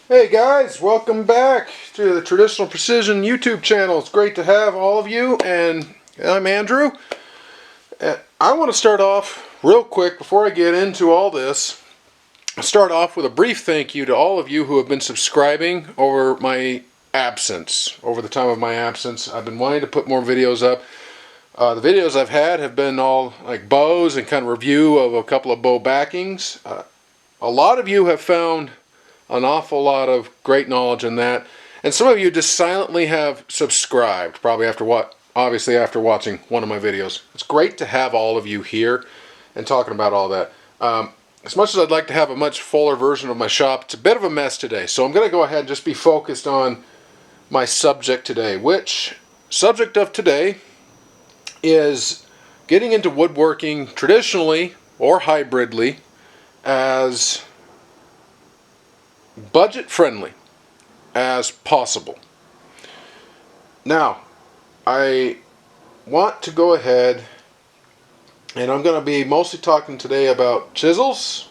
Hey guys, welcome back to the Traditional Precision YouTube channel. It's great to have all of you, and I'm Andrew. I want to start off real quick before I get into all this. Start off with a brief thank you to all of you who have been subscribing over my absence, over the time of my absence. I've been wanting to put more videos up. The videos I've had have been all like bows and kind of review of a couple of bow backings. A lot of you have found an awful lot of great knowledge in that, and some of you just silently have subscribed, probably obviously after watching one of my videos. It's great to have all of you here and talking about all that. As much as I'd like to have a much fuller version of my shop, it's a bit of a mess today, so I'm going to go ahead and just be focused on my subject today, which subject of today is getting into woodworking traditionally or hybridly as budget friendly as possible. Now, I want to go ahead and I'm going to be mostly talking today about chisels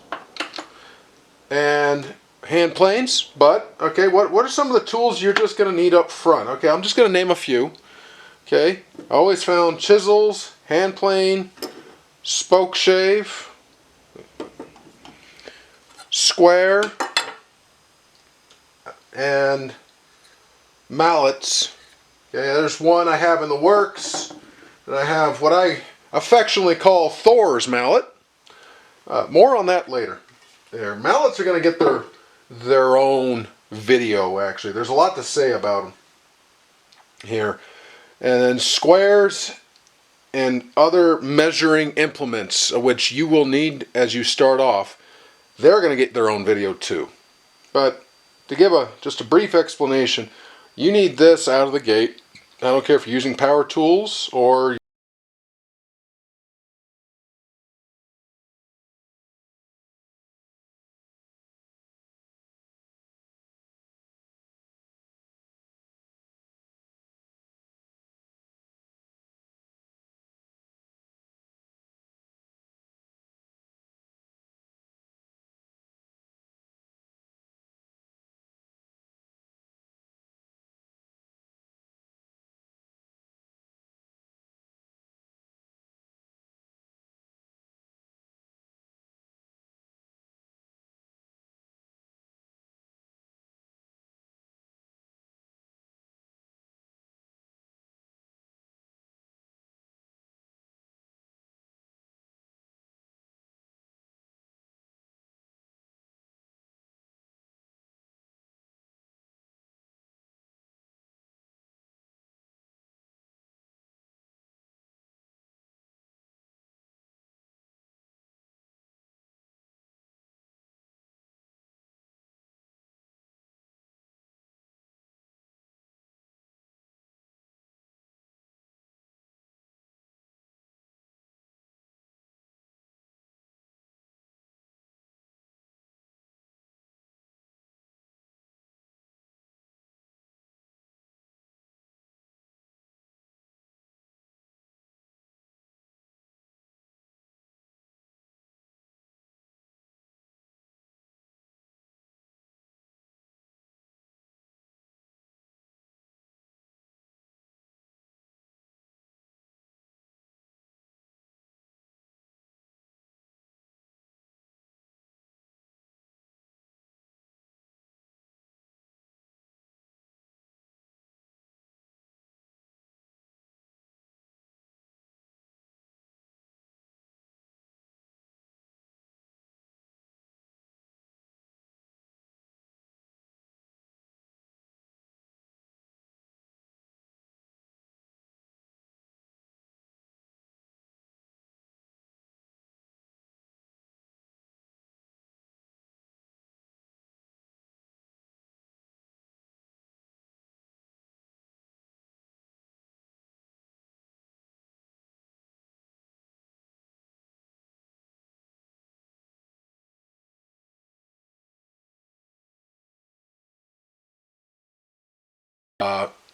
and hand planes, but okay, what are some of the tools you're just going to need up front? Okay, I'm just going to name a few. Okay, I always found chisels, hand plane, spoke shave, square, and mallets. Okay, there's one I have in the works, and I have what I affectionately call Thor's mallet. More on that later. Mallets are going to get their own video, actually. There's a lot to say about them here. And then squares and other measuring implements, which you will need as you start off, they're going to get their own video too. But to give just a brief explanation, you need this out of the gate. I don't care if you're using power tools or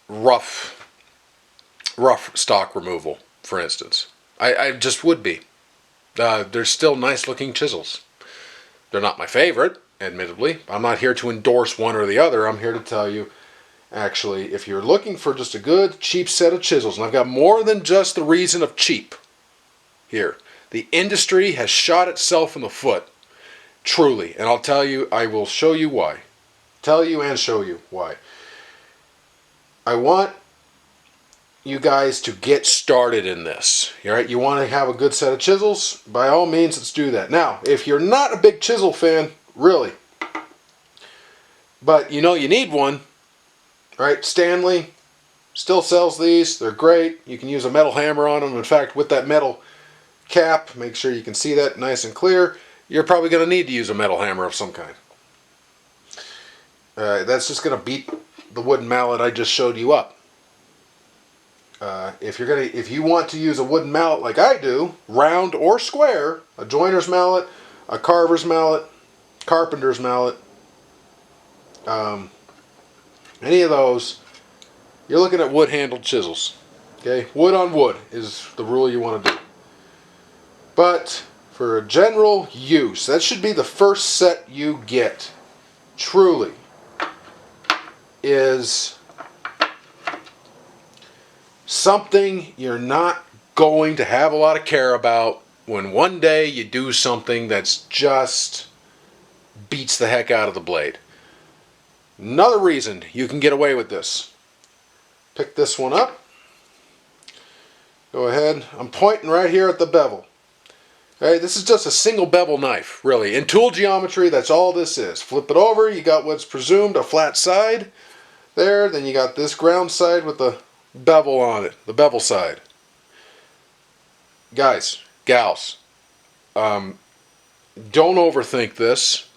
rough stock removal, for instance. I just would be. There's still nice looking chisels. They're not my favorite, admittedly. I'm not here to endorse one or the other. I'm here to tell you, actually, if you're looking for just a good, cheap set of chisels, and I've got more than just the reason of cheap here. The industry has shot itself in the foot, truly. And I'll tell you, I will show you why. Tell you and show you why. I want you guys to get started in this. All right? You want to have a good set of chisels? By all means, let's do that. Now, if you're not a big chisel fan, really, but you know you need one, right? Stanley still sells these. They're great. You can use a metal hammer on them. In fact, with that metal cap, make sure you can see that nice and clear. You're probably going to need to use a metal hammer of some kind. That's just going to beat the wooden mallet I just showed you up. If you want to use a wooden mallet like I do, round or square, a joiner's mallet, a carver's mallet, carpenter's mallet, any of those, you're looking at wood-handled chisels. Okay, wood on wood is the rule you want to do. But for a general use, that should be the first set you get. Truly, is something you're not going to have a lot of care about when one day you do something that's just beats the heck out of the blade. Another reason you can get away with this. Pick this one up. Go ahead. I'm pointing right here at the bevel. Okay, this is just a single bevel knife, really. In tool geometry, that's all this is. Flip it over, you got what's presumed a flat side there. Then you got this ground side with the bevel on it, the bevel side. Guys, gals, don't overthink this.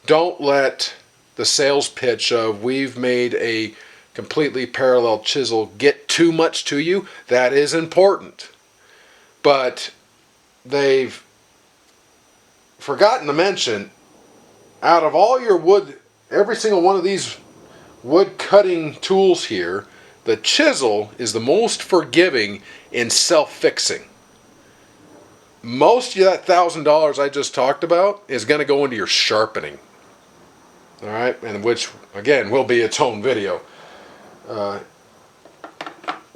Don't let the sales pitch of we've made a completely parallel chisel get too much to you. That is important. But they've forgotten to mention, out of all your wood, every single one of these wood cutting tools here, the chisel is the most forgiving in self-fixing. Most of that $1,000 I just talked about is going to go into your sharpening. All right, and which again will be its own video.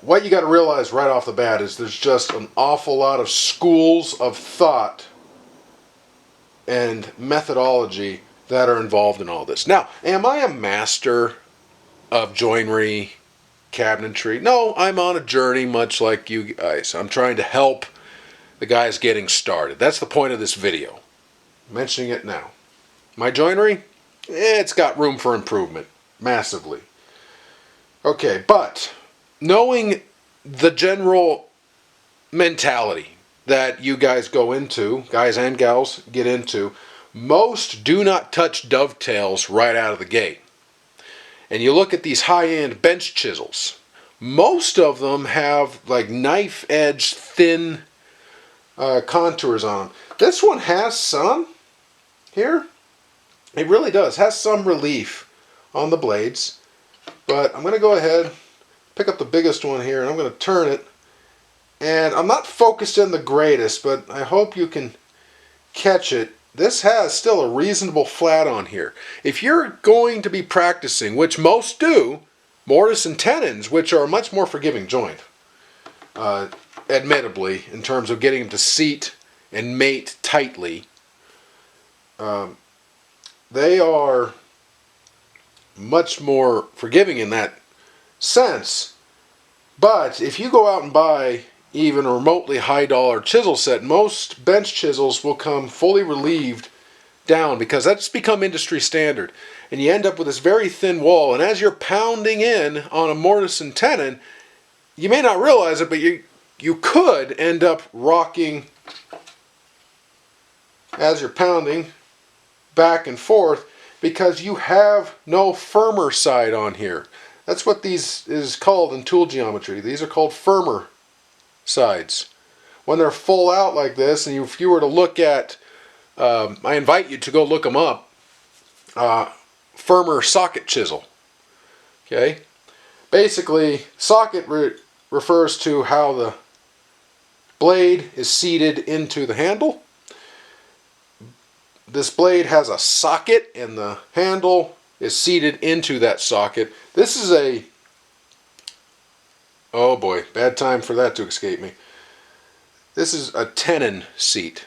What you got to realize right off the bat is there's just an awful lot of schools of thought and methodology that are involved in all this. Now, am I a master of joinery, cabinetry? No, I'm on a journey much like you guys. I'm trying to help the guys getting started. That's the point of this video. I'm mentioning it now. My joinery, it's got room for improvement, massively. Okay, but knowing the general mentality that you guys go into, guys and gals get into, most do not touch dovetails right out of the gate. And you look at these high-end bench chisels, most of them have like knife edge thin contours on them. This one has some here. It really does. Has some relief on the blades. But I'm going to go ahead, pick up the biggest one here, and I'm going to turn it. And I'm not focused in the greatest, but I hope you can catch it. This has still a reasonable flat on here. If you're going to be practicing, which most do, mortise and tenons, which are a much more forgiving joint, admittedly, in terms of getting them to seat and mate tightly, they are much more forgiving in that sense. But if you go out and buy even a remotely high dollar chisel set, most bench chisels will come fully relieved down because that's become industry standard. And you end up with this very thin wall, and as you're pounding in on a mortise and tenon, you may not realize it, but you could end up rocking as you're pounding back and forth because you have no firmer side on here. That's what these is called in tool geometry. These are called firmer sides. When they're full out like this, and if you were to look at, I invite you to go look them up, firmer socket chisel. Okay? Basically, socket refers to how the blade is seated into the handle. this blade has a socket and the handle is seated into that socket. This is a, oh boy, bad time for that to escape me. This is a tenon seat.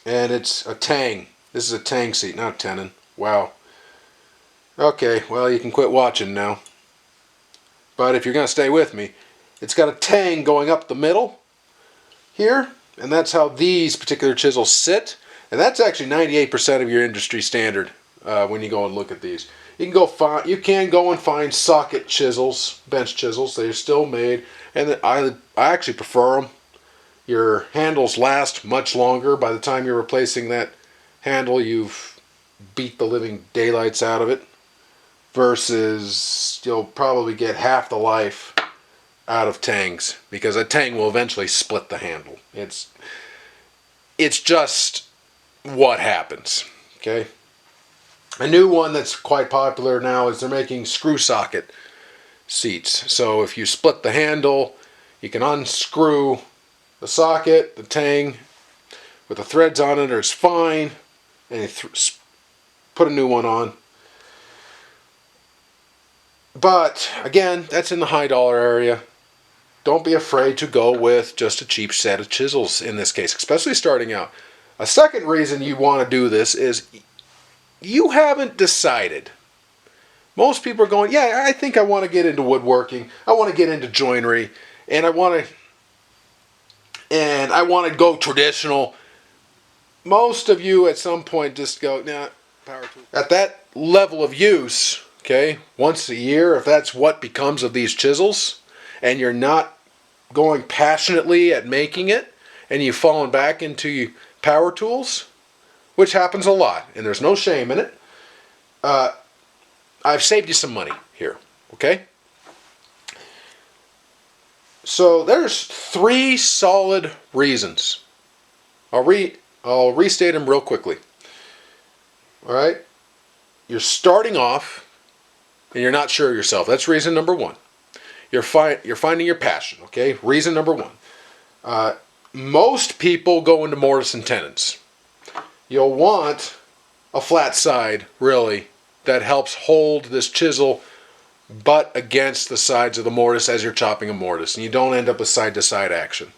And it's a tang. This is a tang seat, not tenon. Wow. Okay, well, you can quit watching now. But if you're going to stay with me, it's got a tang going up the middle here, and that's how these particular chisels sit. And that's actually 98% of your industry standard when you go and look at these. You can go and find socket chisels, bench chisels. They're still made, and I actually prefer them. Your handles last much longer. By the time you're replacing that handle, you've beat the living daylights out of it. Versus you'll probably get half the life out of tangs, because a tang will eventually split the handle. It's just what happens. Okay. A new one that's quite popular now is they're making screw socket seats. So if you split the handle, you can unscrew the socket, the tang with the threads on it, or it's fine, and you put a new one on. But again, that's in the high dollar area. Don't be afraid to go with just a cheap set of chisels in this case, especially starting out. A second reason you want to do this is you haven't decided. Most people are going, yeah, I think I want to get into woodworking. I want to get into joinery, and I want to go traditional. Most of you at some point just go, nah, power tool. At that level of use, okay, once a year, if that's what becomes of these chisels, and you're not going passionately at making it, and you've fallen back into power tools, which happens a lot, and there's no shame in it, I've saved you some money here, okay? So there's 3 solid reasons. I'll restate them real quickly. All right? You're starting off, and you're not sure of yourself. That's reason number 1. You're finding your passion, okay? Reason number 1. Most people go into mortise and tenons. You'll want a flat side, really, that helps hold this chisel butt against the sides of the mortise as you're chopping a mortise, and you don't end up with side-to-side action.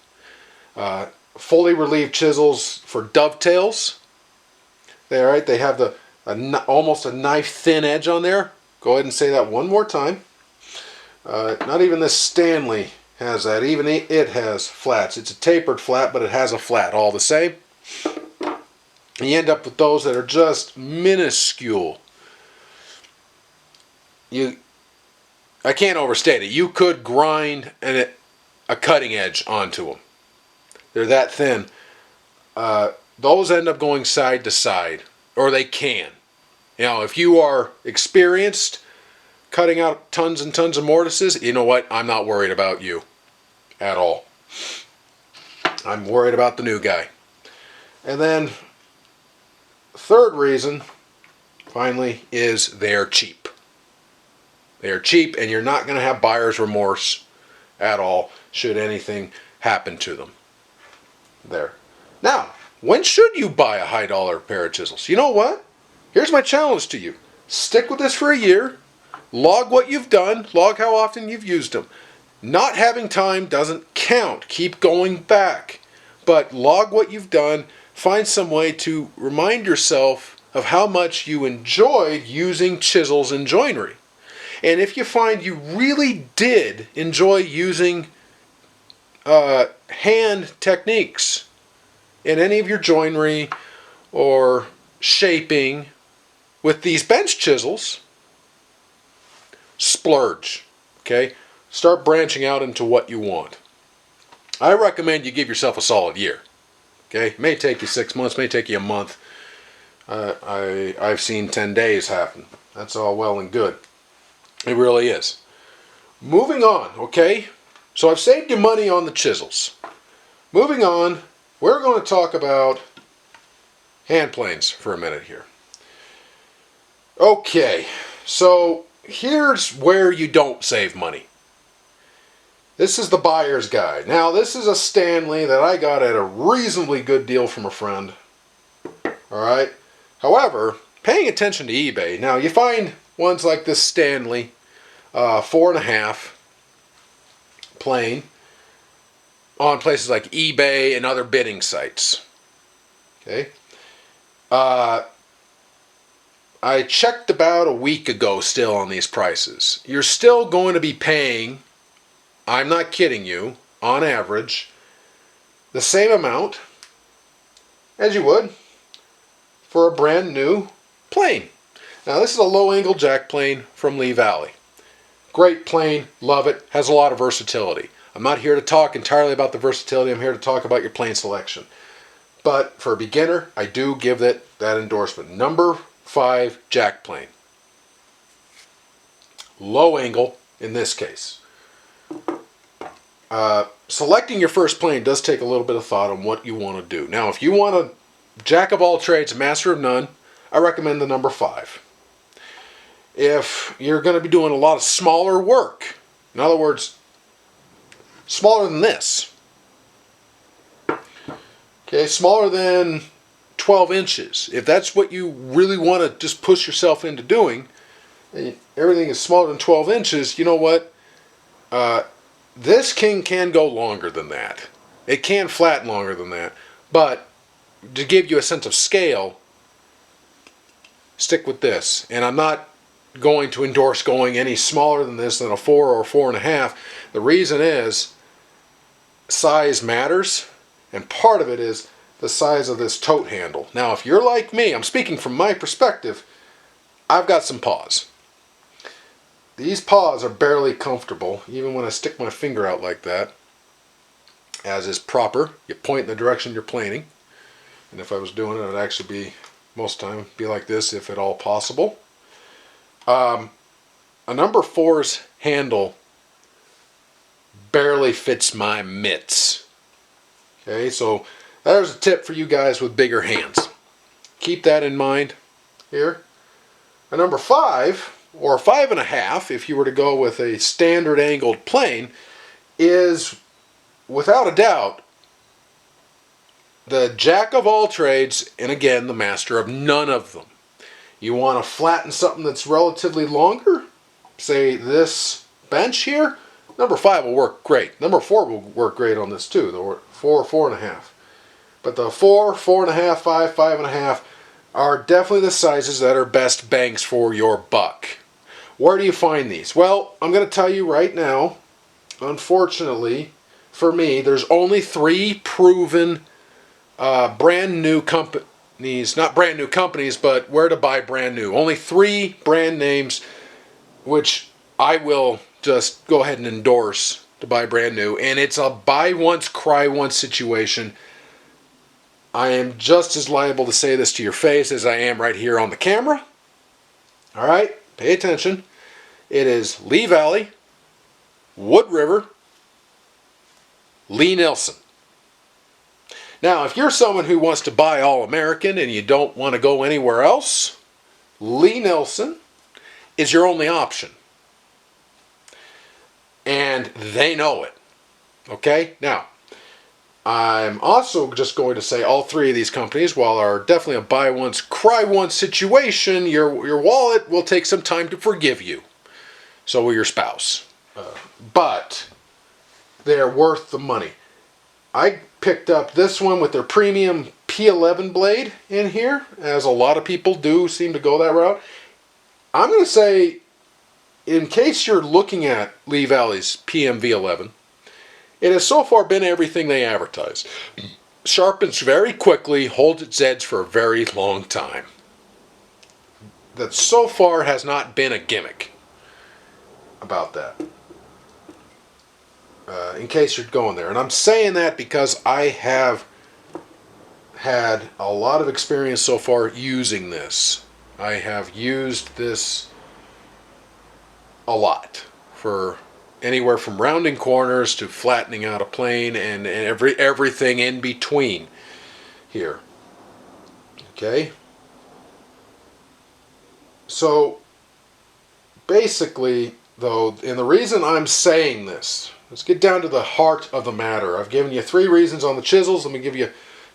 Fully relieved chisels for dovetails. They have almost a knife-thin edge on there. Go ahead and say that one more time. Not even this Stanley has that. Even it has flats. It's a tapered flat, but it has a flat all the same. And you end up with those that are just minuscule. I can't overstate it. You could grind a cutting edge onto them. They're that thin. Those end up going side to side, or they can. You know, if you are experienced cutting out tons and tons of mortises, you know what? I'm not worried about you at all. I'm worried about the new guy. And then, third reason, finally, is they're cheap. They're cheap, and you're not going to have buyer's remorse at all should anything happen to them. There. Now, when should you buy a high dollar pair of chisels? You know what? Here's my challenge to you. Stick with this for a year. Log what you've done. Log how often you've used them. Not having time doesn't count. Keep going back. But log what you've done. Find some way to remind yourself of how much you enjoyed using chisels and joinery. And if you find you really did enjoy using hand techniques in any of your joinery or shaping with these bench chisels, splurge, okay? Start branching out into what you want. I recommend you give yourself a solid year, okay? It may take you 6 months, may take you a month. I've seen 10 days happen. That's all well and good. It really is. Moving on, okay? So I've saved you money on the chisels. Moving on, we're going to talk about hand planes for a minute here. Okay, so here's where you don't save money. This is the buyer's guide. Now, this is a Stanley that I got at a reasonably good deal from a friend. All right. However, paying attention to eBay, now you find ones like this Stanley 4.5 plane on places like eBay and other bidding sites. Okay. I checked about a week ago still on these prices. You're still going to be paying, I'm not kidding you, on average, the same amount as you would for a brand new plane. Now this is a low angle jack plane from Lee Valley. Great plane, love it, has a lot of versatility. I'm not here to talk entirely about the versatility, I'm here to talk about your plane selection. But for a beginner, I do give that endorsement. Number 5 jack plane. Low angle in this case. Selecting your first plane does take a little bit of thought on what you want to do. Now, if you want a jack of all trades, master of none, I recommend the number 5. If you're going to be doing a lot of smaller work, in other words, smaller than this, okay, smaller than 12 inches, if that's what you really want to just push yourself into doing, and everything is smaller than 12 inches, you know what? This king can go longer than that. It can flatten longer than that. But to give you a sense of scale, stick with this. And I'm not going to endorse going any smaller than this, than a 4 or 4.5. The reason is size matters, and part of it is the size of this tote handle. Now, if you're like me, I'm speaking from my perspective, I've got some paws. These paws are barely comfortable, even when I stick my finger out like that, as is proper. You point in the direction you're planing. And if I was doing it, it would actually be, most of the time, be like this, if at all possible. A number 4's handle barely fits my mitts. Okay, so there's a tip for you guys with bigger hands. Keep that in mind here. A number 5, or 5.5, if you were to go with a standard angled plane, is without a doubt the jack of all trades, and again the master of none of them. You want to flatten something that's relatively longer, say this bench here, number 5 will work great. Number 4 will work great on this too, the 4, 4.5. But the 4, 4.5, 5, 5.5 are definitely the sizes that are best bangs for your buck. Where do you find these? Well, I'm going to tell you right now, unfortunately for me, there's only 3 proven brand new companies, not brand new companies, but where to buy brand new. Only 3 brand names, which I will just go ahead and endorse to buy brand new. And it's a buy once, cry once situation. I am just as liable to say this to your face as I am right here on the camera. All right, pay attention. It is Lee Valley, Wood River, Lie-Nielsen. Now, if you're someone who wants to buy all American and you don't want to go anywhere else, Lie-Nielsen is your only option. And they know it. Okay? Now, I'm also just going to say all 3 of these companies, while are definitely a buy once, cry once situation, your wallet will take some time to forgive you. So will your spouse. But they're worth the money. I picked up this one with their premium P11 blade in here, as a lot of people do seem to go that route. I'm going to say, in case you're looking at Lee Valley's PMV11, it has so far been everything they advertise. Sharpens very quickly, holds its edge for a very long time. That so far has not been a gimmick about that. In case you're going there. And I'm saying that because I have had a lot of experience so far using this. I have used this a lot for anywhere from rounding corners to flattening out a plane and everything in between here. Okay? So basically, though, and the reason I'm saying this, let's get down to the heart of the matter. I've given you 3 reasons on the chisels. Let me give you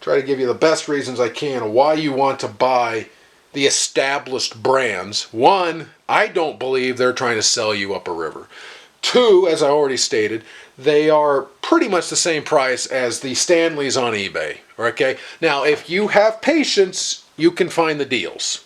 try to give you the best reasons I can of why you want to buy the established brands. One, I don't believe they're trying to sell you up a river. Two, as I already stated, they are pretty much the same price as the Stanleys on eBay. Okay? Now, if you have patience, you can find the deals.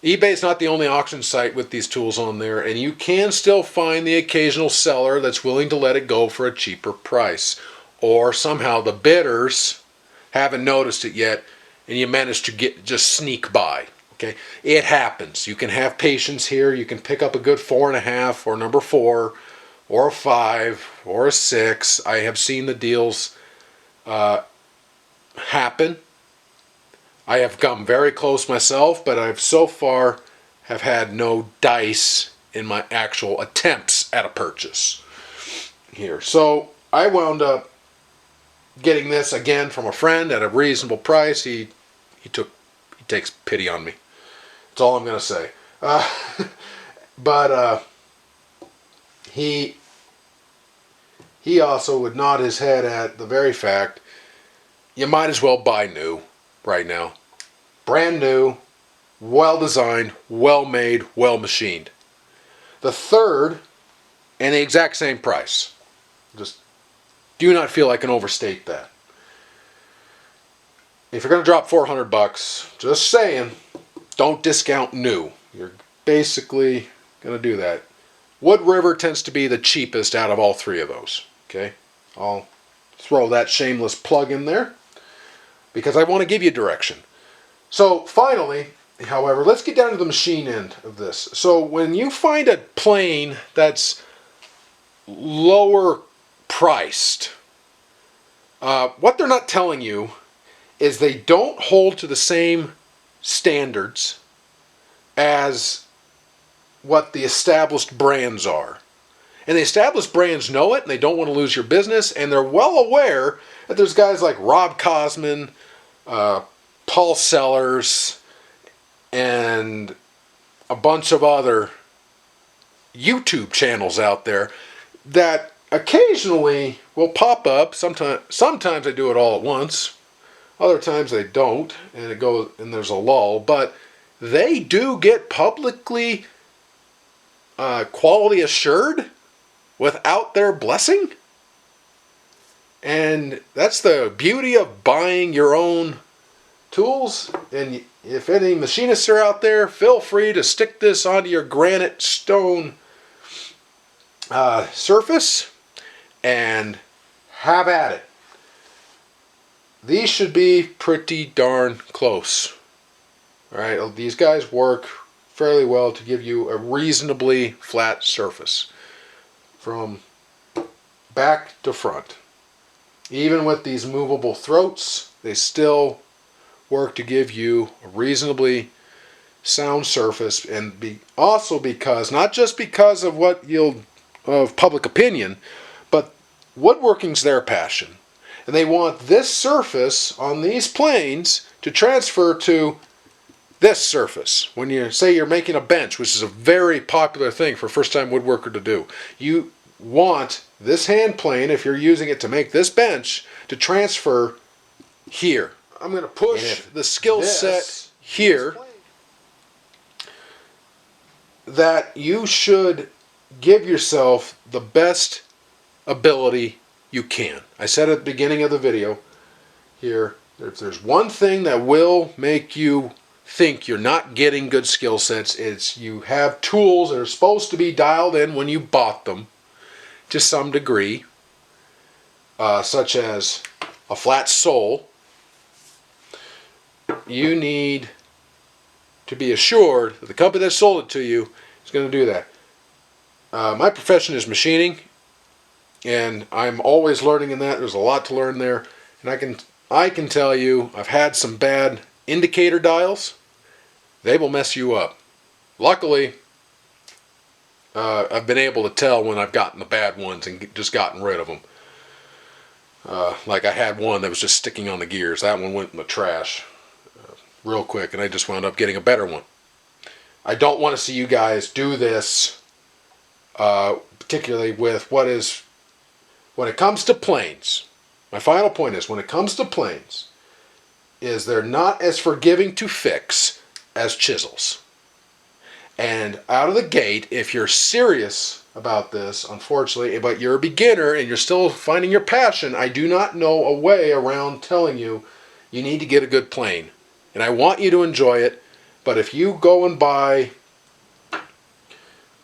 eBay is not the only auction site with these tools on there, and you can still find the occasional seller that's willing to let it go for a cheaper price. Or somehow the bidders haven't noticed it yet, and you manage to just sneak by. Okay, it happens. You can have patience here. You can pick up a good 4.5 or number 4 or a 5 or a 6. I have seen the deals happen. I have come very close myself, but I've so far have had no dice in my actual attempts at a purchase here. So I wound up getting this again from a friend at a reasonable price. He takes pity on me. That's all I'm going to say. But he also would nod his head at the very fact you might as well buy new right now. Brand new, well designed, well made, well machined. The third, and the exact same price. Just do not feel I can overstate that. If you're going to drop $400, just saying, don't discount new. You're basically going to do that. Wood River tends to be the cheapest out of all three of those. Okay, I'll throw that shameless plug in there because I want to give you direction. So finally, however, let's get down to the machine end of this. So when you find a plane that's lower priced, what they're not telling you is they don't hold to the same standards as what the established brands are. And the established brands know it, and they don't want to lose your business, and they're well aware that there's guys like Rob Cosman, Paul Sellers, and a bunch of other YouTube channels out there that occasionally will pop up. Sometimes they do it all at once. Other times they don't, and it goes and there's a lull. But they do get publicly quality assured without their blessing. And that's the beauty of buying your own tools. And if any machinists are out there, feel free to stick this onto your granite stone surface and have at it. These should be pretty darn close. All right, these guys work fairly well to give you a reasonably flat surface from back to front. Even with these movable throats, they still work to give you a reasonably sound surface, and also because, not just because of of public opinion, but woodworking's their passion. And they want this surface on these planes to transfer to this surface. When you say you're making a bench, which is a very popular thing for a first-time woodworker to do, you want this hand plane, if you're using it to make this bench, to transfer here. I'm going to push the skill set here that you should give yourself the best ability you can. I said at the beginning of the video here, if there's one thing that will make you think you're not getting good skill sets, it's you have tools that are supposed to be dialed in when you bought them to some degree, such as a flat sole. You need to be assured that the company that sold it to you is going to do that. My profession is machining, and I'm always learning in that. There's a lot to learn there, and I can tell you I've had some bad indicator dials. They will mess you up. Luckily, I've been able to tell when I've gotten the bad ones and just gotten rid of them. Like I had one that was just sticking on the gears. That one went in the trash real quick, and I just wound up getting a better one. I don't want to see you guys do this, particularly with when it comes to planes. My final point is, when it comes to planes, is they're not as forgiving to fix as chisels. And out of the gate, if you're serious about this, unfortunately, but you're a beginner and you're still finding your passion, I do not know a way around telling you you need to get a good plane. And I want you to enjoy it, but if you go and buy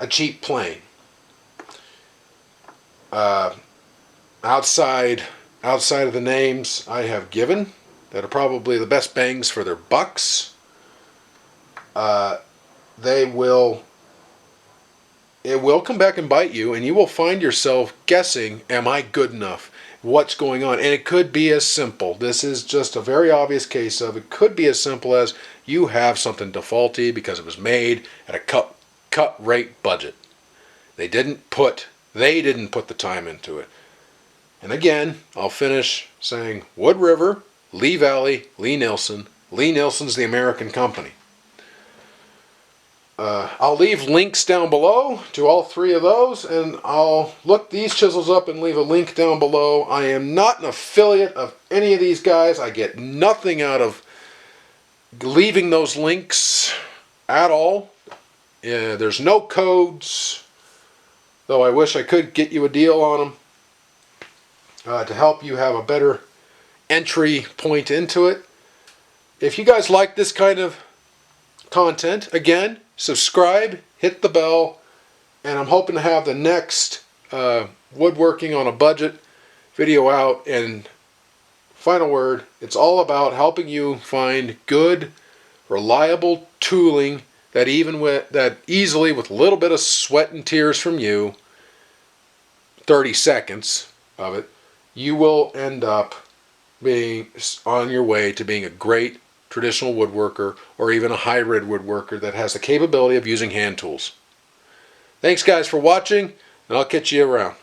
a cheap plane, outside of the names I have given that are probably the best bangs for their bucks, it will come back and bite you, and you will find yourself guessing, am I good enough? What's going on? And it could be as simple. This is just a very obvious case of it could be as simple as you have something defaulty because it was made at a cut rate budget. They didn't put the time into it. And again, I'll finish saying Wood River, Lee Valley, Lie-Nielsen. Lie-Nielsen's the American company. I'll leave links down below to all three of those, and I'll look these chisels up and leave a link down below. I am not an affiliate of any of these guys. I get nothing out of leaving those links at all. There's no codes, though I wish I could get you a deal on them to help you have a better entry point into it. If you guys like this kind of content, again, subscribe, hit the bell, and I'm hoping to have the next woodworking on a budget video out. And final word, it's all about helping you find good, reliable tooling that easily, with a little bit of sweat and tears from you, 30 seconds of it, you will end up being on your way to being a great traditional woodworker, or even a hybrid woodworker that has the capability of using hand tools. Thanks guys for watching, and I'll catch you around.